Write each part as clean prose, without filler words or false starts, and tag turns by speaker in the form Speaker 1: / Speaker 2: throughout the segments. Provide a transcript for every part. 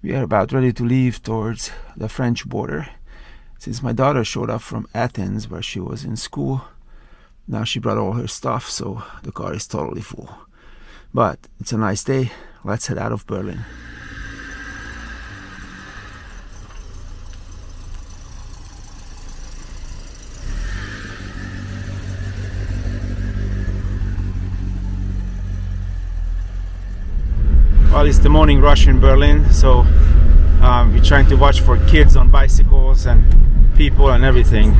Speaker 1: We are about ready to leave towards the French border. Since my daughter showed up from Athens, where she was in school, now she brought all her stuff, so the car is totally full. But it's a nice day. Let's head out of Berlin. Well, it's the morning rush in Berlin, so we're trying to watch for kids on bicycles and people and everything.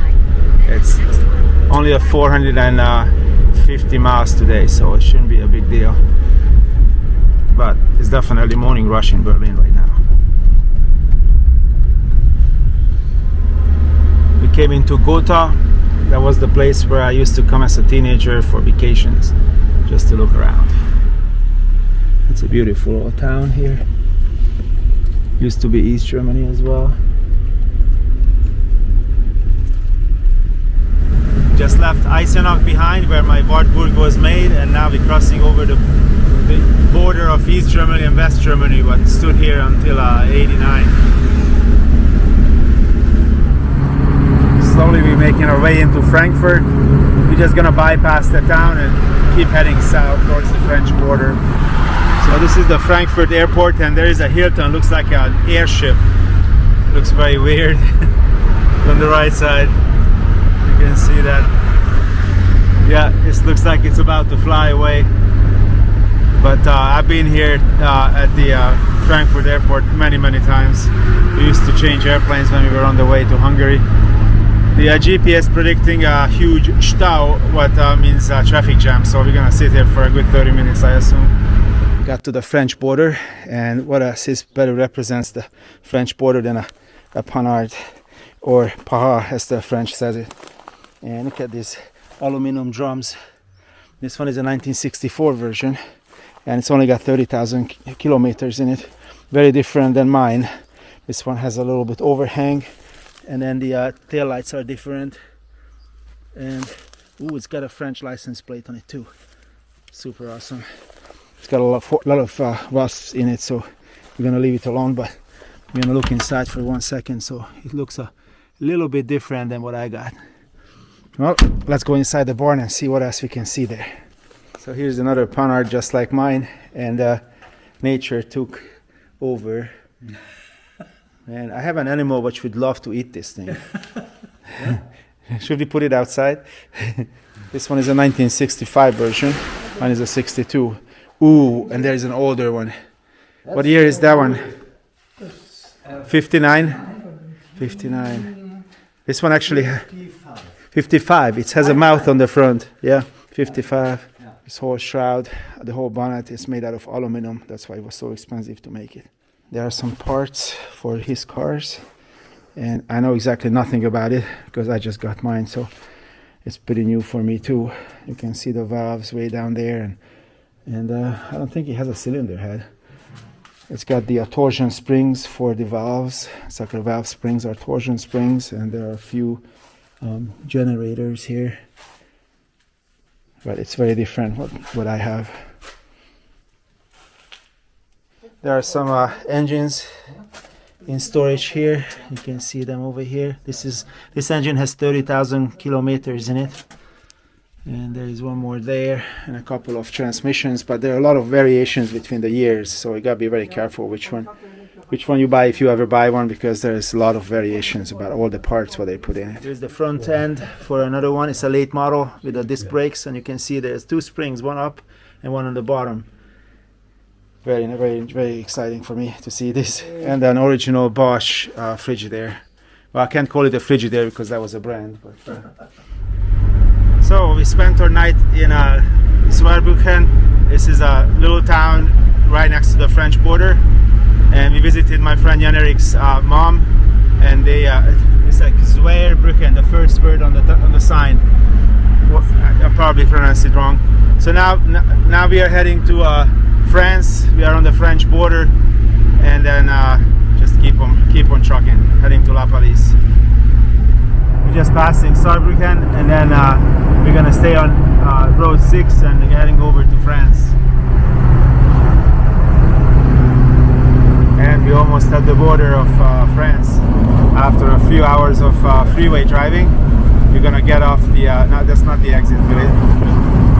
Speaker 1: It's only a 450 miles today, so it shouldn't be a big deal. But it's definitely morning rush in Berlin right now. We came into Gotha. That was the place where I used to come as a teenager for vacations, just to look around. It's a beautiful old town here. Used to be East Germany as well. Just left Eisenach behind, where my Wartburg was made, and now we're crossing over the border of East Germany and West Germany, but stood here until '89. Slowly we're making our way into Frankfurt. We're just gonna bypass the town and keep heading south towards the French border. So this is the Frankfurt airport, and there is a Hilton, looks like an airship. Looks very weird. On the right side, you can see that. Yeah, this looks like it's about to fly away. But I've been here at the Frankfurt airport many times. We used to change airplanes when we were on the way to Hungary. The GPS predicting a huge Stau, what means traffic jam. So we're gonna sit here for a good 30 minutes, I assume. Got to the French border, and what else is better represents the French border than a panhard, or paha as the French says it. And look at these aluminum drums. This one is a 1964 version, and it's only got 30,000 kilometers in it. Very different than mine. This one has a little bit overhang, and then the tail lights are different. And ooh, it's got a French license plate on it too. Super awesome. It's got a lot of rust in it, so we're gonna leave it alone, but we're gonna look inside for 1 second. So it looks a little bit different than what I got. Well, let's go inside the barn and see what else we can see there. So here's another panhard just like mine, and nature took over. And I have an animal which would love to eat this thing. Should we put it outside? This one is a 1965 version. Mine is a 62. Ooh, and there's an older one. What year is that one? 59? 59. This one actually 55. It has a mouth on the front. Yeah, 55. This whole shroud, the whole bonnet is made out of aluminum. That's why it was so expensive to make it. There are some parts for his cars, and I know exactly nothing about it because I just got mine, so it's pretty new for me too. You can see the valves way down there, and I don't think it has a cylinder head. It's got the torsion springs for the valves. Sucker valve springs are torsion springs, and there are a few generators here. But it's very different what I have. There are some engines in storage here. You can see them over here. This engine has 30,000 kilometers in it. And there is one more there, and a couple of transmissions, but there are a lot of variations between the years, so you gotta be very careful which one you buy if you ever buy one, because there's a lot of variations about all the parts what they put in it. Here's the front end for another one. It's a late model with the disc brakes, and you can see there's two springs, one up and one on the bottom. Very exciting for me to see this. And an original Bosch Frigidaire. Well, I can't call it a Frigidaire because that was a brand. But, So we spent our night in Zweibrücken. This is a little town right next to the French border, and we visited my friend Jan Erik's mom, and they it's like Zweibrücken, the first word on the sign. Well, I probably pronounced it wrong. So now we are heading to France. We are on the French border, and then just keep on trucking, heading to Lapalisse. We're just passing Saarbrücken, and then we're gonna stay on Road 6 and heading over to France. and we almost at the border of France. After a few hours of freeway driving, we're gonna get off the no, that's not the exit, really.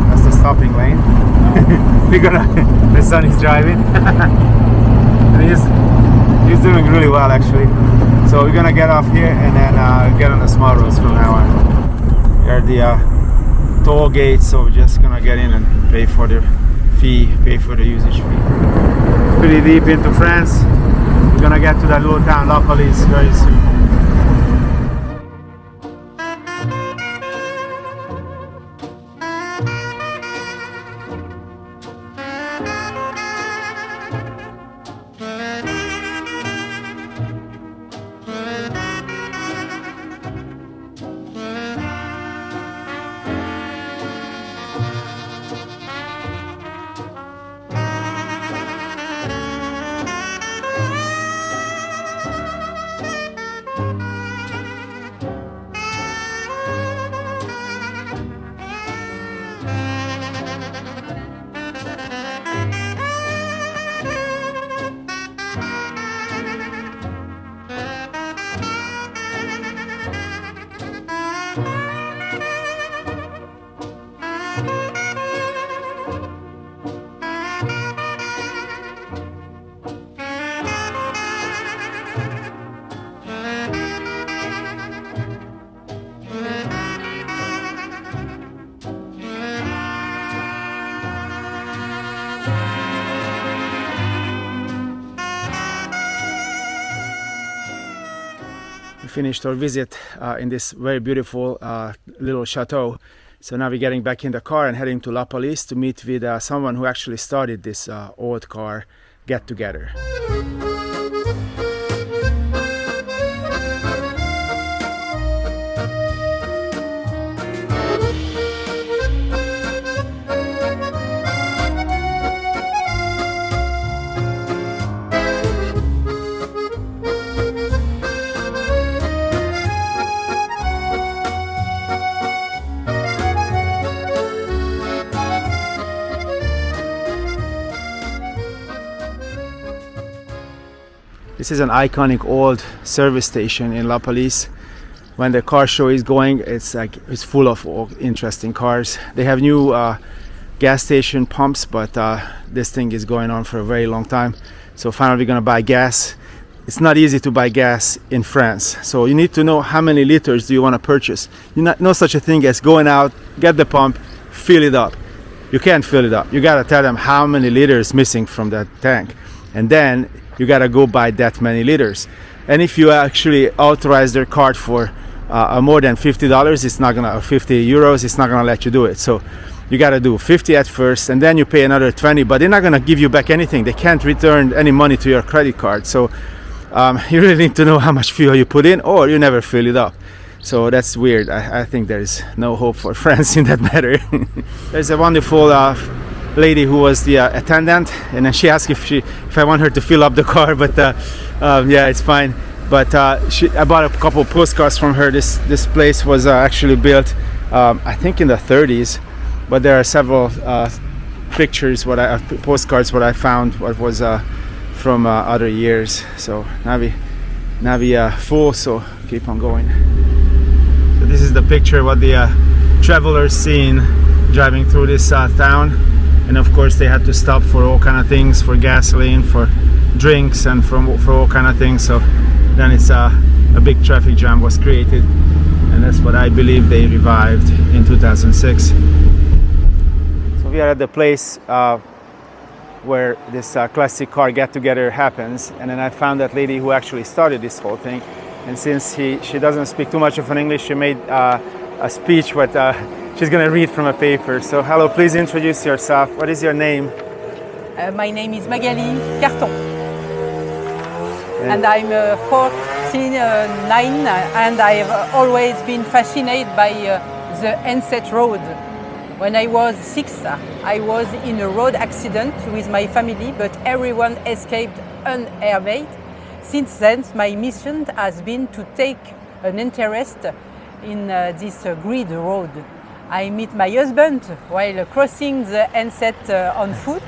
Speaker 1: That's the stopping lane. We're gonna the son is driving. And he's doing really well, actually. So we're gonna get off here and then get on the small roads from now on. Here are the toll gates, so we're just gonna get in and pay for the fee, pay for the usage fee. Pretty deep into France. We're gonna get to that little town Lapalisse very soon. Finished our visit in this very beautiful little chateau. So now we're getting back in the car and heading to Lapalisse to meet with someone who actually started this old car get-together. This is an iconic old service station in Lapalisse. When the car show is going, it's full of interesting cars. They have new gas station pumps, but this thing is going on for a very long time. So finally we're gonna buy gas. It's not easy to buy gas in France, so you need to know how many liters do you want to purchase. No such a thing as going out, get the pump, fill it up. You can't fill it up. You gotta tell them how many liters missing from that tank, and then you gotta go buy that many liters. And if you actually authorize their card for more than $50, it's not gonna, or 50 euros, it's not gonna let you do it. So you gotta do 50 at first, and then you pay another 20, but they're not gonna give you back anything. They can't return any money to your credit card. So you really need to know how much fuel you put in, or you never fill it up. So that's weird. I think there's no hope for France in that matter. There's a wonderful lady who was the attendant, and then she asked if I want her to fill up the car, but yeah, it's fine. But I bought a couple postcards from her. This place was actually built I think in the 30s, but there are several pictures, postcards what I found what was from other years. So now we full, so keep on going. So this is the picture what the travelers seen driving through this town. And of course they had to stop for all kind of things, for gasoline, for drinks, and for all kind of things. So then it's a big traffic jam was created, and that's what I believe they revived in 2006. So we are at the place where this classic car get-together happens, and then I found that lady who actually started this whole thing. And since she doesn't speak too much of an English, she made a speech what she's going to read from a paper. So hello, please introduce yourself. What is your name?
Speaker 2: My name is Magali Carton. And I'm 49, and I've always been fascinated by the Inset Road. When I was 6, I was in a road accident with my family, but everyone escaped unharmed. Since then, my mission has been to take an interest in this grid road. I meet my husband while crossing the Inset on foot,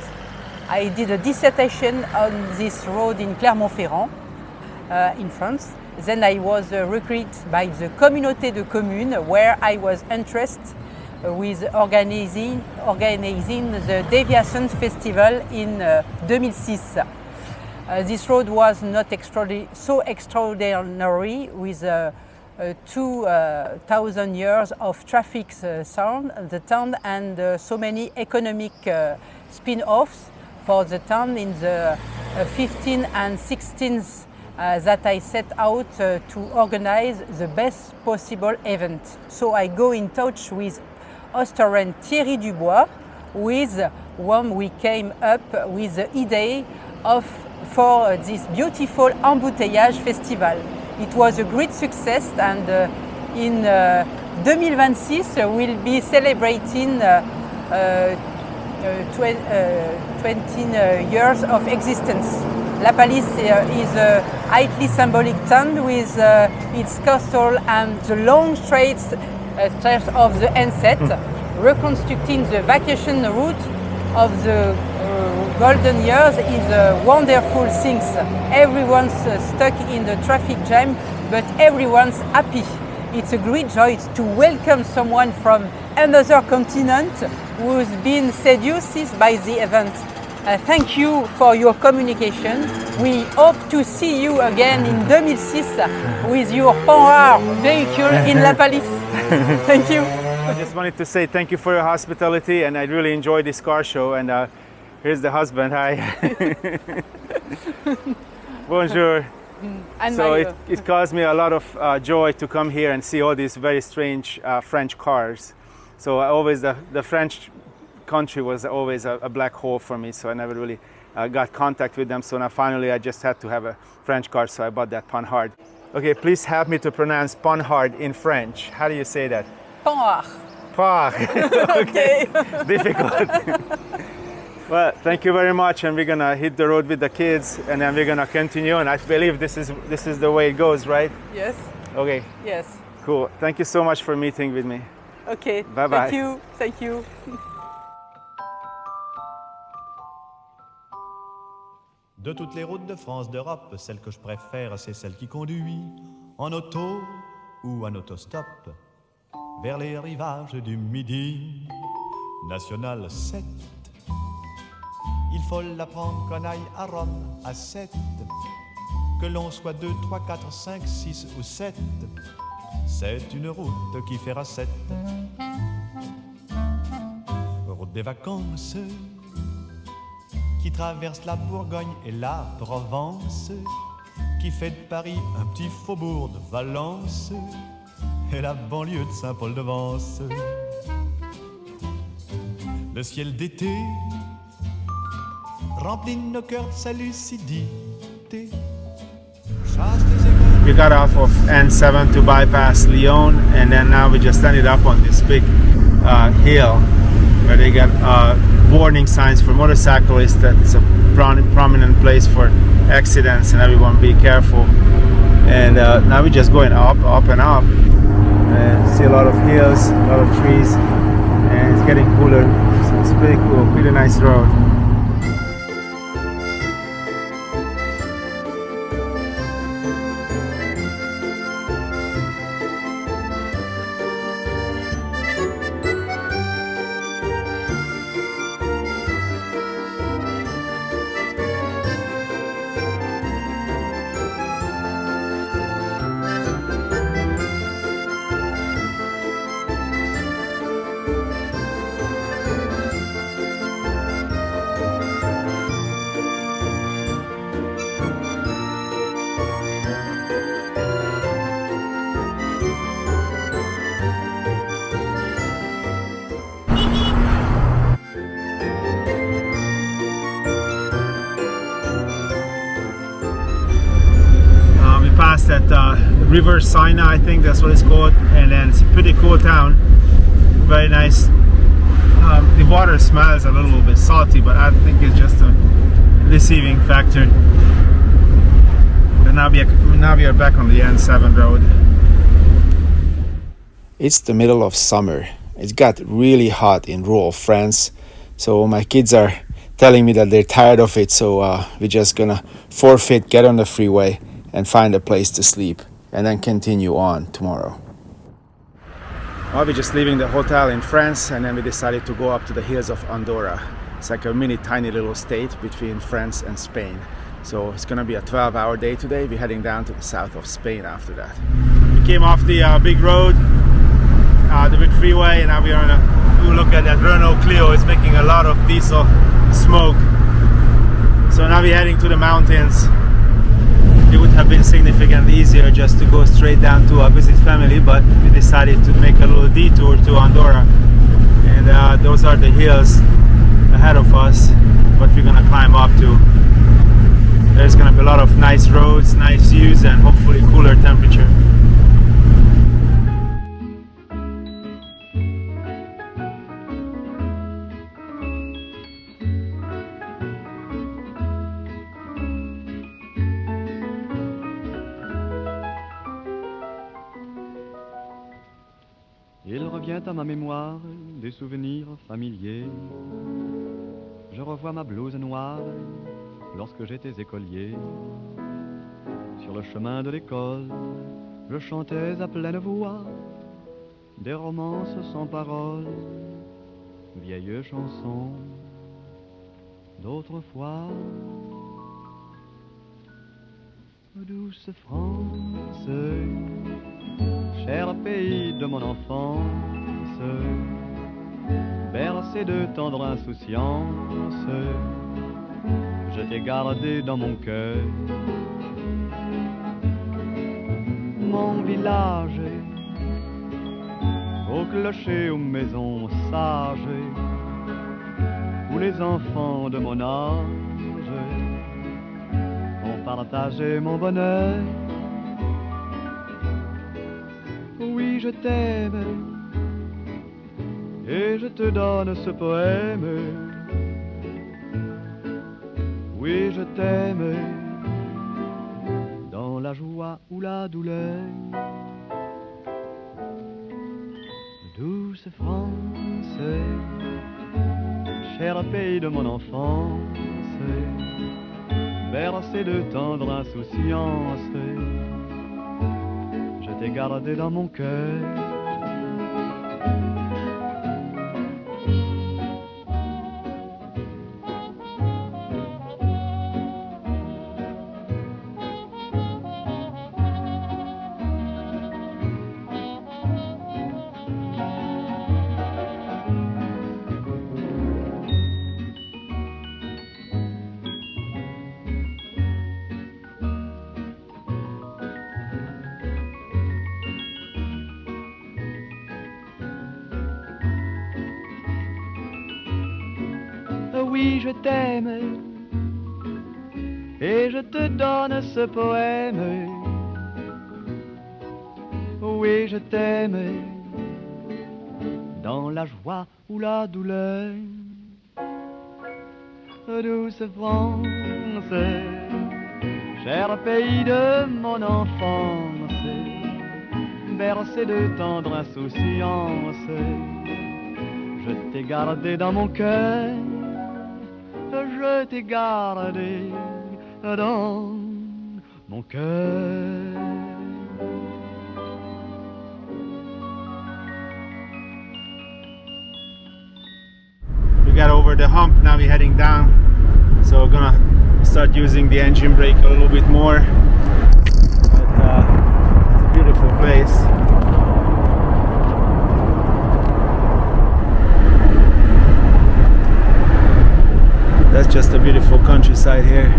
Speaker 2: I did a dissertation on this road in Clermont-Ferrand, in France. Then I was recruited by the Communauté de Communes, where I was interested with organizing the Deviation Festival in 2006. This road was not so extraordinary, with 2,000 years of traffic sound, the town, and so many economic spin-offs for the town in the 15th and 16th that I set out to organize the best possible event. So I go in touch with historian Thierry Dubois, with whom we came up with the idea for this beautiful embouteillage festival. It was a great success, and in 2026 we'll be celebrating 20 years of existence. Lapalisse is a highly symbolic town with its castle and the long straight of the N7, reconstructing the vacation route of the golden years is a wonderful thing. Everyone's stuck in the traffic jam, but everyone's happy. It's a great joy to welcome someone from another continent who's been seduced by the event. Thank you for your communication. We hope to see you again in 2006 with your PART vehicle in Lapalisse. Thank you.
Speaker 1: I just wanted to say thank you for your hospitality, and I really enjoyed this car show. And here's the husband. Hi. Bonjour.
Speaker 2: And
Speaker 1: so it caused me a lot of joy to come here and see all these very strange French cars. So always the French country was always a black hole for me, so I never really got contact with them. So now finally I just had to have a French car, so I bought that Panhard. Okay, please help me to pronounce Panhard in French. How do you say that?
Speaker 2: Panhard.
Speaker 1: Panhard. Okay. Difficult. Well, thank you very much, and we're gonna hit the road with the kids, and then we're gonna continue, and I believe this is the way it goes, right?
Speaker 2: Yes.
Speaker 1: Okay.
Speaker 2: Yes.
Speaker 1: Cool. Thank you so much for meeting with me.
Speaker 2: Okay.
Speaker 1: Bye-bye.
Speaker 2: Thank you. Thank you.
Speaker 3: De toutes les routes de France, d'Europe, celle que je préfère, c'est celle qui conduit en auto ou en autostop vers les rivages du Midi. National 7. Il faut la prendre qu'on aille à Rome à 7. Que l'on soit 2, 3, 4, 5, 6 ou 7. C'est une route qui fait recette. Route des vacances qui traverse la Bourgogne et la Provence, qui fait de Paris un petit faubourg de Valence et la banlieue de Saint-Paul-de-Vence. Le ciel d'été remplit nos cœurs de sa lucidité.
Speaker 1: We got off of N7 to bypass Lyon, and then now we just ended up on this big hill where they got warning signs for motorcyclists that it's a prominent place for accidents and everyone be careful. And now we're just going up and up, and see a lot of hills, a lot of trees, and it's getting cooler, so it's pretty cool, pretty nice road. Past that River Sinai, I think that's what it's called, and then it's a pretty cool town, very nice. The water smells a little bit salty, but I think it's just a deceiving factor. But now we are back on the N7 road. It's the middle of summer. It got really hot in rural France, so my kids are telling me that they're tired of it, so we're just gonna forfeit, get on the freeway, and find a place to sleep, and then continue on tomorrow. Well, we're just leaving the hotel in France, and then we decided to go up to the hills of Andorra. It's like a tiny little state between France and Spain. So it's gonna be a 12-hour day today. We're heading down to the south of Spain after that. We came off the big road, the big freeway, and now we are on a look at that Renault Clio. It's making a lot of diesel smoke. So now we're heading to the mountains. It would have been significantly easier just to go straight down to visit family, but we decided to make a little detour to Andorra, and those are the hills ahead of us, what we're gonna climb up to. There's gonna be a lot of nice roads, nice views, and hopefully cooler temperature.
Speaker 3: Il revient à ma mémoire des souvenirs familiers. Je revois ma blouse noire lorsque j'étais écolier. Sur le chemin de l'école, je chantais à pleine voix des romances sans paroles, vieilles chansons d'autrefois. Douce France, cher pays de mon enfance, bercé de tendre insouciance, je t'ai gardé dans mon cœur. Mon village, au clocher, aux maisons sages, où les enfants de mon âge ont partagé mon bonheur. Oui, je t'aime et je te donne ce poème. Oui, je t'aime dans la joie ou la douleur. Douce France, cher pays de mon enfance, bercé de tendre insouciance, je t'ai gardé dans mon cœur. Oui, je t'aime et je te donne ce poème. Oui, je t'aime dans la joie ou la douleur. Douce France, cher pays de mon enfance, bercé de tendre insouciance, je t'ai gardé dans mon cœur. Je t'ai gardé dans mon cœur.
Speaker 1: We got over the hump, now we're heading down, so we're gonna start using the engine brake a little bit more. But it's a beautiful place. That's just a beautiful countryside here.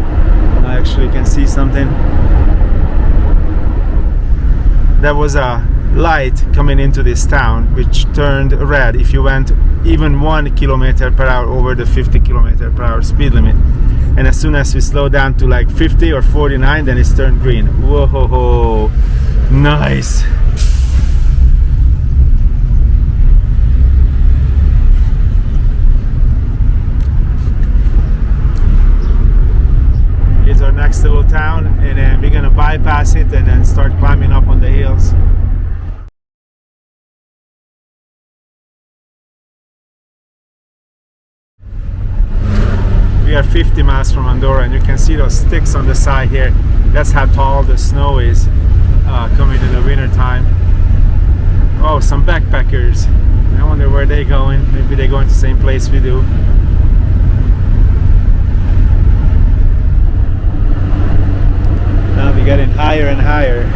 Speaker 1: I actually can see something. There was a light coming into this town which turned red if you went even 1 km/h over the 50 km/h speed limit. And as soon as we slow down to like 50 or 49, then it's turned green. Whoa, nice. Our next little town, and then we're gonna bypass it and then start climbing up on the hills. We are 50 miles from Andorra, and you can see those sticks on the side here. That's how tall the snow is coming in the winter time. Oh, some backpackers. I wonder where they're going. Maybe they're going to the same place we do. Now we're getting higher and higher.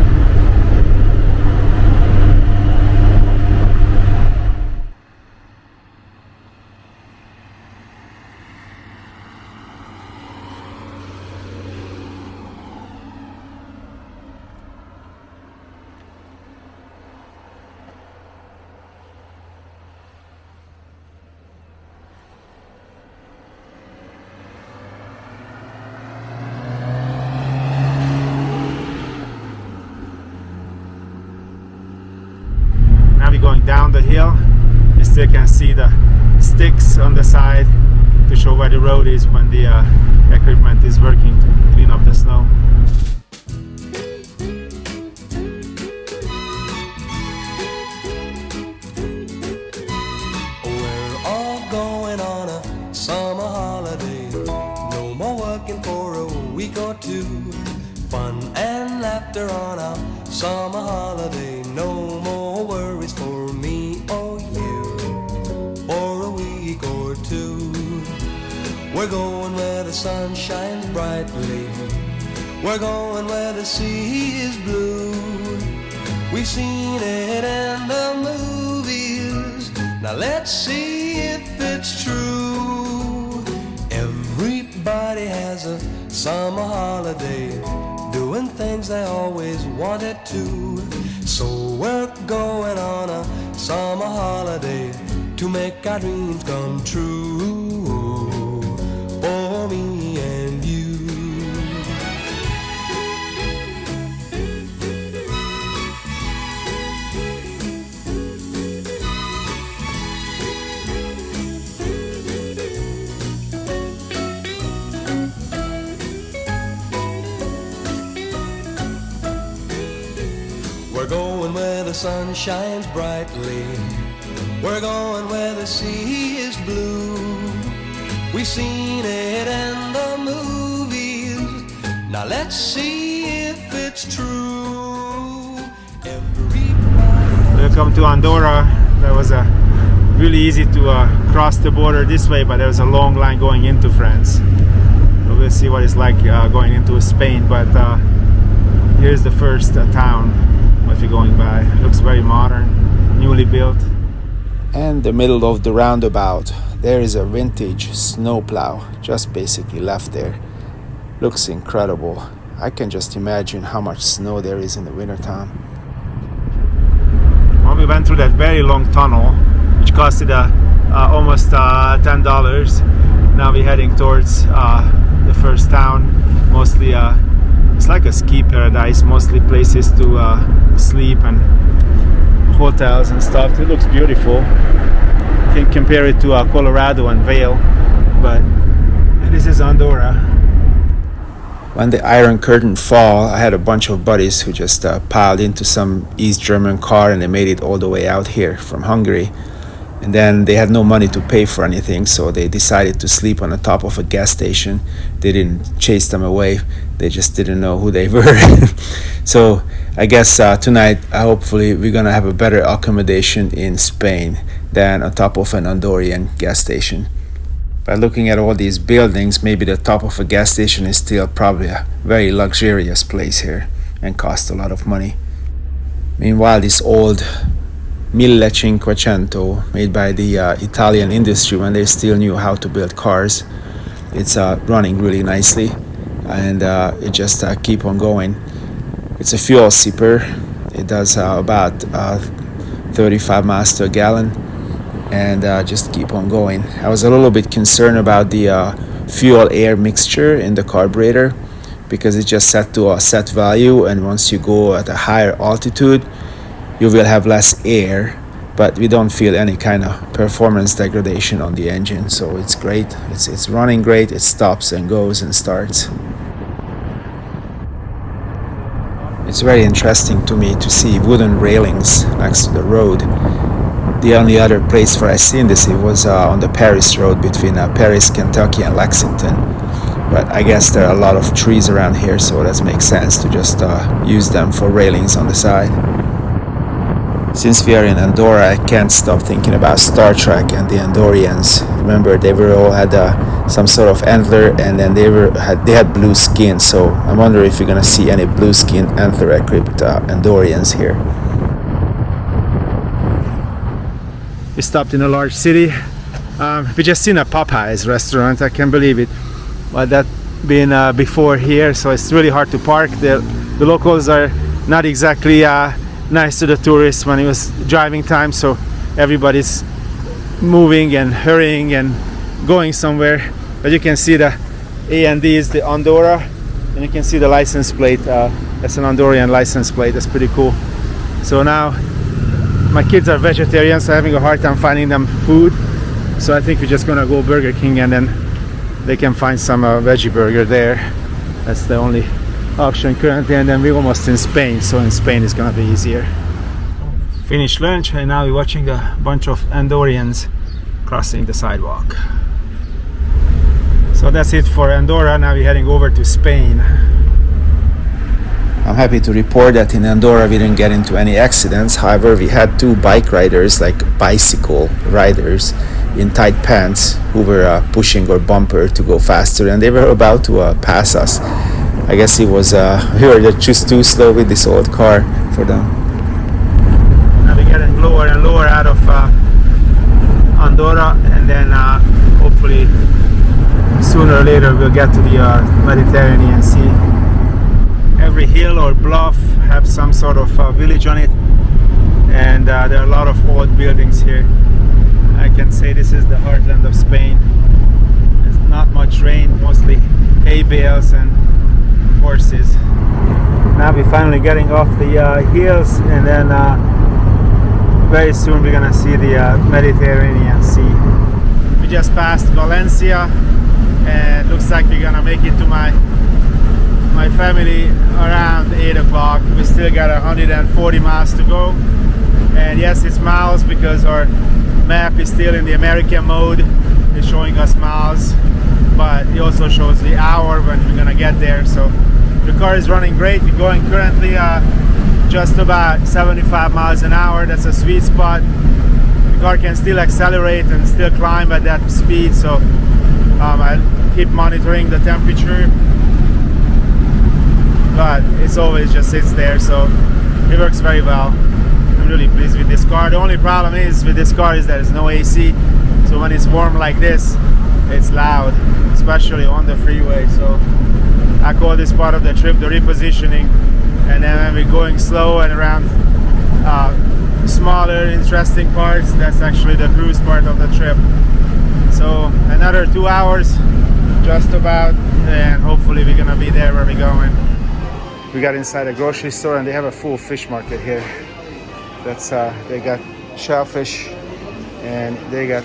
Speaker 1: Going down the hill, you still can see the sticks on the side to show where the road is when the equipment is working to clean up the snow.
Speaker 4: We're all going on a summer holiday, no more working for a week or two. Fun and laughter on our summer holiday, no more worries for me or you for a week or two. We're going where the sun shines brightly, we're going where the sea is blue. We've seen it in the movies, now let's see if it's true. Everybody has a summer holiday, doing things they always wanted to. So we're going on a summer holiday to make our dreams come true for me and you. We're going where the sun shines brightly, we're going where the sea is blue. We've seen it in the movies, now let's see if it's true.
Speaker 1: Welcome to Andorra. That was really easy to cross the border this way, but there was a long line going into France. So we'll see what it's like going into Spain, but here's the first town what we're going by. It looks very modern, newly built.
Speaker 5: And the middle of the roundabout, there is a vintage snowplow just basically left there. Looks incredible. I can just imagine how much snow there is in the wintertime.
Speaker 1: Well, we went through that very long tunnel, which costed almost $10. Now we're heading towards the first town. Mostly, it's like a ski paradise. Mostly places to sleep and hotels and stuff. It looks beautiful. You can compare it to Colorado and Vail, but this is Andorra.
Speaker 5: When the Iron Curtain fall, I had a bunch of buddies who just piled into some East German car and they made it all the way out here from Hungary. And then they had no money to pay for anything, so they decided to sleep on the top of a gas station. They didn't chase them away, they just didn't know who they were. So I guess tonight, hopefully, we're gonna have a better accommodation in Spain than on top of an Andorran gas station. By looking at all these buildings, maybe the top of a gas station is still probably a very luxurious place here and costs a lot of money. Meanwhile, this old 1500 made by the Italian industry when they still knew how to build cars, it's running really nicely, and it just keep on going. It's a fuel sipper. It does about 35 miles to a gallon, and just keep on going. I was a little bit concerned about the fuel air mixture in the carburetor, because it's just set to a set value, and once you go at a higher altitude you will have less air, but we don't feel any kind of performance degradation on the engine, so it's great. It's running great. It stops and goes and starts. It's very interesting to me to see wooden railings next to the road. The only other place where I seen this, it was on the Paris road between Paris, Kentucky and Lexington. But I guess there are a lot of trees around here, so it does make sense to just use them for railings on the side. Since we are in Andorra, I can't stop thinking about Star Trek and the Andorians. Remember, they were all had some sort of antler, and then they had blue skin. So I wonder if you're gonna see any blue skin antler equipped Andorians here.
Speaker 1: We stopped in a large city. We just seen a Popeyes restaurant. I can't believe it. But that been before here, so it's really hard to park. The locals are not exactly nice to the tourists when it was driving time, so everybody's moving and hurrying and going somewhere. But you can see the A&D is the Andorra, and you can see the license plate. That's an Andorran license plate. That's pretty cool. So now my kids are vegetarians, so I'm having a hard time finding them food. So I think we're just gonna go Burger King, and then they can find some veggie burger there. That's the only option currently, and then we're almost in Spain, so in Spain it's gonna be easier. Finished lunch, and now we're watching a bunch of Andorrans crossing the sidewalk. So that's it for Andorra. Now we're heading over to Spain.
Speaker 5: I'm happy to report that in Andorra we didn't get into any accidents. However, we had two bike riders, like bicycle riders, in tight pants who were pushing our bumper to go faster, and they were about to pass us. I guess it was we were just too slow with this old car for them.
Speaker 1: Now we're getting lower and lower out of Andorra, and then hopefully sooner or later we'll get to the Mediterranean Sea. Every hill or bluff have some sort of village on it, and there are a lot of old buildings here. I can say this is the heartland of Spain. There's not much rain, mostly hay bales and horses. Now we're finally getting off the hills, and then very soon we're gonna see the Mediterranean Sea. We just passed Valencia, and looks like we're gonna make it to my family around 8 o'clock. We still got 140 miles to go, and yes, it's miles because our map is still in the American mode. It's showing us miles, but it also shows the hour when we're gonna get there. So the car is running great. We're going currently just about 75 miles an hour. That's a sweet spot. The car can still accelerate and still climb at that speed, so I keep monitoring the temperature, but it's always just sits there, so it works very well. I'm really pleased with this car. The only problem is with this car is there's no AC, so when it's warm like this, it's loud, especially on the freeway. So I call this part of the trip the repositioning, and then when we're going slow and around smaller interesting parts, that's actually the cruise part of the trip. So another 2 hours just about, and hopefully we're gonna be there where we're going. We got inside a grocery store, and they have a full fish market here. That's they got shellfish, and they got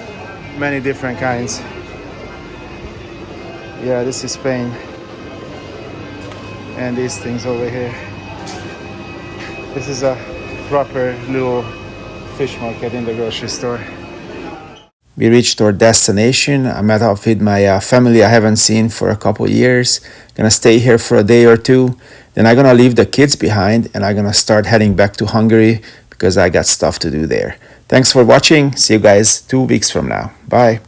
Speaker 1: many different kinds. Yeah, this is Spain, and these things over here. This is a proper little fish market in the grocery store.
Speaker 5: We reached our destination. I met up with my family I haven't seen for a couple years. Gonna stay here for a day or two. Then I'm gonna leave the kids behind, and I'm gonna start heading back to Hungary because I got stuff to do there. Thanks for watching. See you guys 2 weeks from now. Bye.